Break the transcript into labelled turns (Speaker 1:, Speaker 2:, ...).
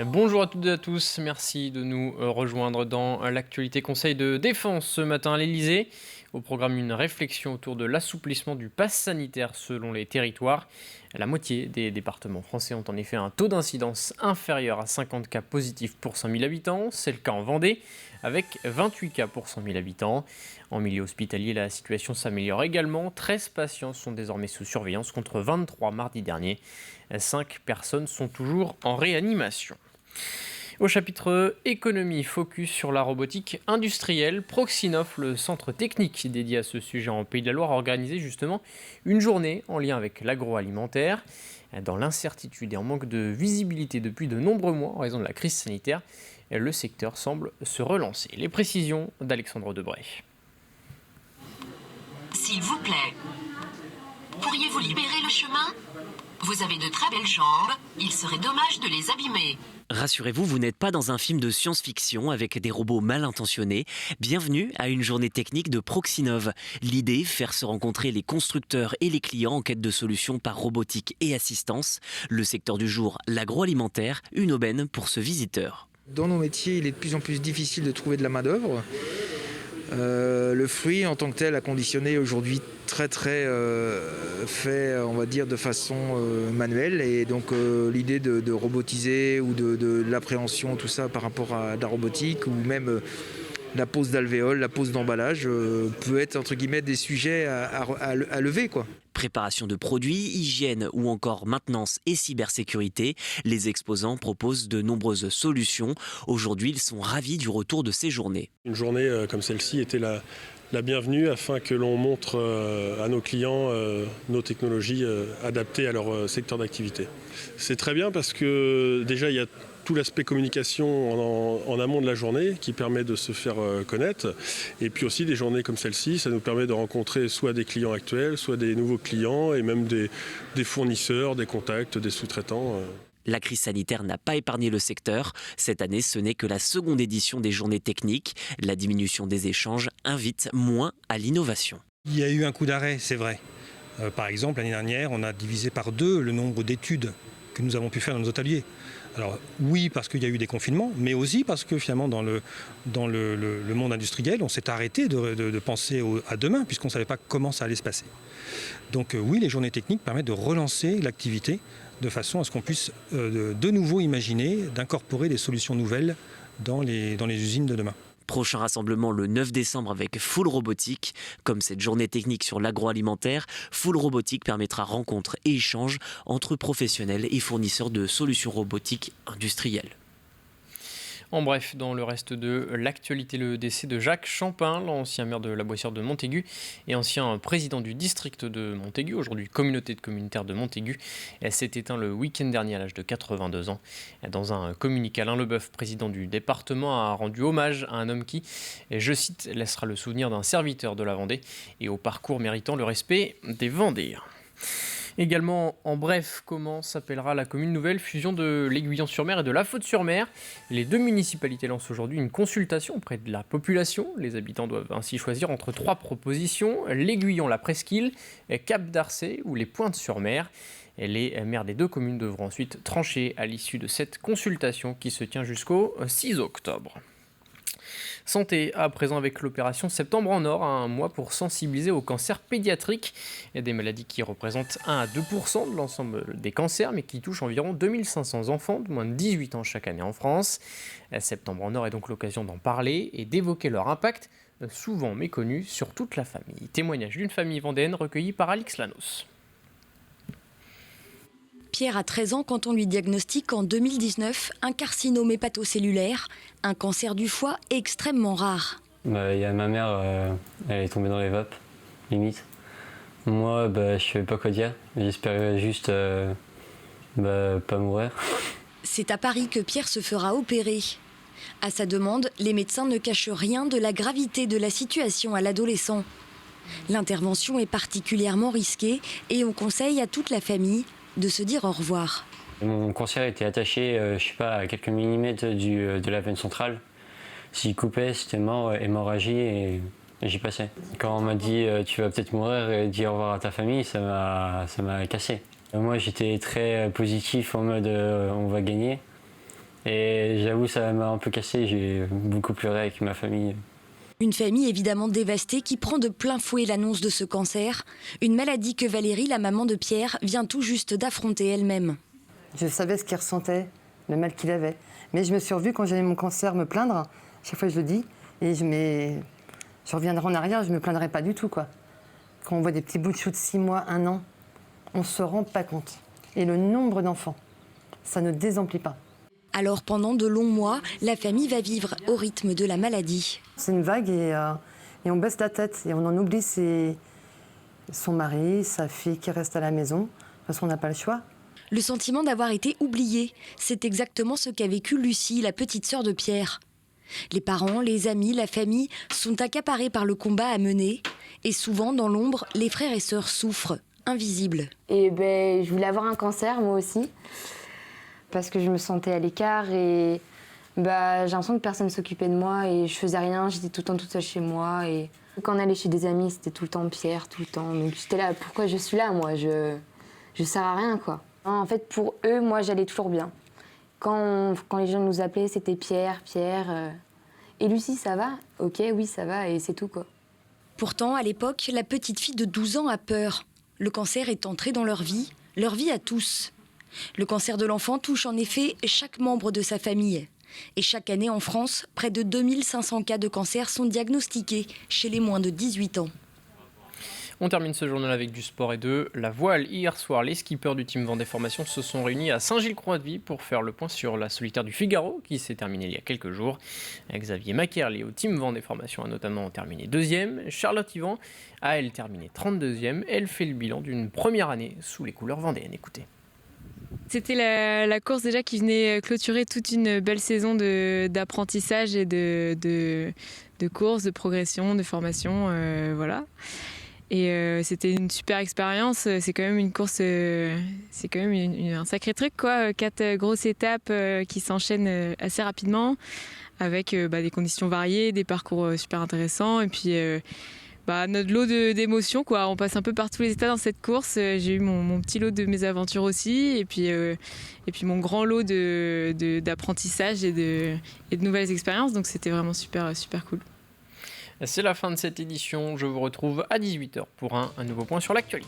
Speaker 1: Bonjour à toutes et à tous, merci de nous rejoindre dans l'actualité Conseil de défense ce matin à l'Elysée. Au programme, une réflexion autour de l'assouplissement du pass sanitaire selon les territoires. La moitié des départements français ont en effet un taux d'incidence inférieur à 50 cas positifs pour 100 000 habitants. C'est le cas en Vendée, avec 28 cas pour 100 000 habitants. En milieu hospitalier, la situation s'améliore également. 13 patients sont désormais sous surveillance contre 23 mardi dernier. 5 personnes sont toujours en réanimation. Au chapitre économie, focus sur la robotique industrielle. Proxinov, le centre technique dédié à ce sujet en Pays de la Loire, a organisé justement une journée en lien avec l'agroalimentaire. Dans l'incertitude et en manque de visibilité depuis de nombreux mois en raison de la crise sanitaire, le secteur semble se relancer. Les précisions d'Alexandre Debray.
Speaker 2: S'il vous plaît, pourriez-vous libérer le chemin ? Vous avez de très belles jambes, il serait dommage de les abîmer.
Speaker 3: Rassurez-vous, vous n'êtes pas dans un film de science-fiction avec des robots mal intentionnés. Bienvenue à une journée technique de Proxinov. L'idée, faire se rencontrer les constructeurs et les clients en quête de solutions par robotique et assistance. Le secteur du jour, l'agroalimentaire, une aubaine pour ce visiteur.
Speaker 4: Dans nos métiers, il est de plus en plus difficile de trouver de la main-d'œuvre. Le fruit en tant que tel a conditionné aujourd'hui très fait, on va dire, de façon manuelle, et donc l'idée de robotiser ou de l'appréhension, tout ça par rapport à de la robotique, ou même la pose d'alvéole, la pose d'emballage peut être entre guillemets des sujets à lever, quoi.
Speaker 3: Préparation de produits, hygiène ou encore maintenance et cybersécurité, les exposants proposent de nombreuses solutions. Aujourd'hui, ils sont ravis du retour de ces journées.
Speaker 5: Une journée comme celle-ci était la bienvenue afin que l'on montre à nos clients nos technologies adaptées à leur secteur d'activité. C'est très bien parce que déjà il y a tout l'aspect communication en amont de la journée qui permet de se faire connaître, et puis aussi des journées comme celle-ci, ça nous permet de rencontrer soit des clients actuels, soit des nouveaux clients, et même des fournisseurs, des contacts, des sous-traitants.
Speaker 3: La crise sanitaire n'a pas épargné le secteur. Cette année, ce n'est que la seconde édition des journées techniques. La diminution des échanges invite moins à l'innovation.
Speaker 6: Il y a eu un coup d'arrêt, c'est vrai. Par exemple, l'année dernière, on a divisé par 2 le nombre d'études que nous avons pu faire dans nos ateliers. Alors oui, parce qu'il y a eu des confinements, mais aussi parce que finalement dans le monde industriel, on s'est arrêté de penser à demain, puisqu'on ne savait pas comment ça allait se passer. Donc oui, les journées techniques permettent de relancer l'activité de façon à ce qu'on puisse de nouveau imaginer d'incorporer des solutions nouvelles dans les usines de demain.
Speaker 3: Prochain rassemblement le 9 décembre avec Full Robotique. Comme cette journée technique sur l'agroalimentaire, Full Robotique permettra rencontres et échanges entre professionnels et fournisseurs de solutions robotiques industrielles.
Speaker 1: En bref, dans le reste de l'actualité, le décès de Jacques Champin, l'ancien maire de la Boissière de Montaigu et ancien président du district de Montaigu, aujourd'hui communauté de communautaires de Montaigu, s'est éteint le week-end dernier à l'âge de 82 ans. Dans un communiqué, Alain Leboeuf, président du département, a rendu hommage à un homme qui, je cite, laissera le souvenir d'un serviteur de la Vendée et au parcours méritant le respect des Vendéens. Également, en bref, comment s'appellera la commune nouvelle fusion de l'Aiguillon-sur-Mer et de La Faute-sur-Mer. Les 2 municipalités lancent aujourd'hui une consultation auprès de la population. Les habitants doivent ainsi choisir entre 3 propositions: l'Aiguillon, la Presqu'île, Cap d'Arcet ou les Pointes-sur-Mer. Les maires des 2 communes devront ensuite trancher à l'issue de cette consultation qui se tient jusqu'au 6 octobre. Santé à présent avec l'opération Septembre en Or, un mois pour sensibiliser au cancer pédiatrique, des maladies qui représentent 1 à 2% de l'ensemble des cancers, mais qui touchent environ 2500 enfants de moins de 18 ans chaque année en France. Septembre en Or est donc l'occasion d'en parler et d'évoquer leur impact, souvent méconnu, sur toute la famille. Témoignage d'une famille vendéenne recueilli par Alix Lanos.
Speaker 7: Pierre a 13 ans quand on lui diagnostique en 2019 un carcinome hépatocellulaire, un cancer du foie extrêmement rare.
Speaker 8: Il y a ma mère, elle est tombée dans les vapes, limite. Moi, je ne savais pas quoi dire. J'espérais juste pas mourir.
Speaker 7: C'est à Paris que Pierre se fera opérer. À sa demande, les médecins ne cachent rien de la gravité de la situation à l'adolescent. L'intervention est particulièrement risquée et on conseille à toute la famille de se dire au revoir.
Speaker 8: Mon cancer était attaché, à quelques millimètres de la veine centrale. S'il coupait, c'était mort, hémorragie, et j'y passais. Quand on m'a dit tu vas peut-être mourir et dire au revoir à ta famille, ça m'a cassé. Moi j'étais très positif en mode on va gagner. Et j'avoue, ça m'a un peu cassé, j'ai beaucoup pleuré avec ma famille.
Speaker 7: Une famille évidemment dévastée qui prend de plein fouet l'annonce de ce cancer, une maladie que Valérie, la maman de Pierre, vient tout juste d'affronter elle-même.
Speaker 9: Je savais ce qu'il ressentait, le mal qu'il avait. Mais je me suis revue quand j'avais mon cancer me plaindre, chaque fois je le dis, et je reviendrai en arrière, je ne me plaindrai pas du tout, quoi. Quand on voit des petits bouts de chou de 6 mois, 1 an, on ne se rend pas compte. Et le nombre d'enfants, ça ne désemplit pas.
Speaker 7: Alors pendant de longs mois, la famille va vivre au rythme de la maladie.
Speaker 9: C'est une vague et on baisse la tête et on en oublie son mari, sa fille qui reste à la maison, parce qu'on n'a pas le choix.
Speaker 7: Le sentiment d'avoir été oublié, c'est exactement ce qu'a vécu Lucie, la petite sœur de Pierre. Les parents, les amis, la famille sont accaparés par le combat à mener. Et souvent, dans l'ombre, les frères et sœurs souffrent, invisibles.
Speaker 10: Et je voulais avoir un cancer, moi aussi, parce que je me sentais à l'écart et j'ai l'impression que personne ne s'occupait de moi et je faisais rien, j'étais tout le temps toute seule chez moi. Et quand on allait chez des amis, c'était tout le temps Pierre, tout le temps. Donc j'étais là, pourquoi je suis là, moi, je sers à rien, quoi. En fait, pour eux, moi, j'allais toujours bien. Quand les gens nous appelaient, c'était Pierre. Et Lucie, ça va? Ok, oui, ça va, et c'est tout, quoi.
Speaker 7: Pourtant, à l'époque, la petite fille de 12 ans a peur. Le cancer est entré dans leur vie à tous. Le cancer de l'enfant touche en effet chaque membre de sa famille. Et chaque année en France, près de 2500 cas de cancer sont diagnostiqués chez les moins de 18 ans.
Speaker 1: On termine ce journal avec du sport et de la voile. Hier soir, les skippers du Team Vendée Formation se sont réunis à Saint-Gilles-Croix-de-Vie pour faire le point sur la solitaire du Figaro qui s'est terminée il y a quelques jours. Xavier Macaire, au Team Vendée Formation, a notamment terminé 2e. Charlotte Yvan a, elle, terminé 32e. Elle fait le bilan d'une première année sous les couleurs vendéennes. Écoutez.
Speaker 11: C'était la course déjà qui venait clôturer toute une belle saison d'apprentissage et de courses, de progression, de formation, voilà. Et c'était une super expérience. C'est quand même une course, c'est quand même un sacré truc, quoi. 4 grosses étapes qui s'enchaînent assez rapidement, avec des conditions variées, des parcours super intéressants, et puis notre lot d'émotions, quoi. On passe un peu par tous les états dans cette course. J'ai eu mon petit lot de mésaventures aussi, et puis mon grand lot d'apprentissage et de nouvelles expériences. Donc c'était vraiment super, super cool.
Speaker 1: C'est la fin de cette édition. Je vous retrouve à 18h pour un nouveau point sur l'actualité.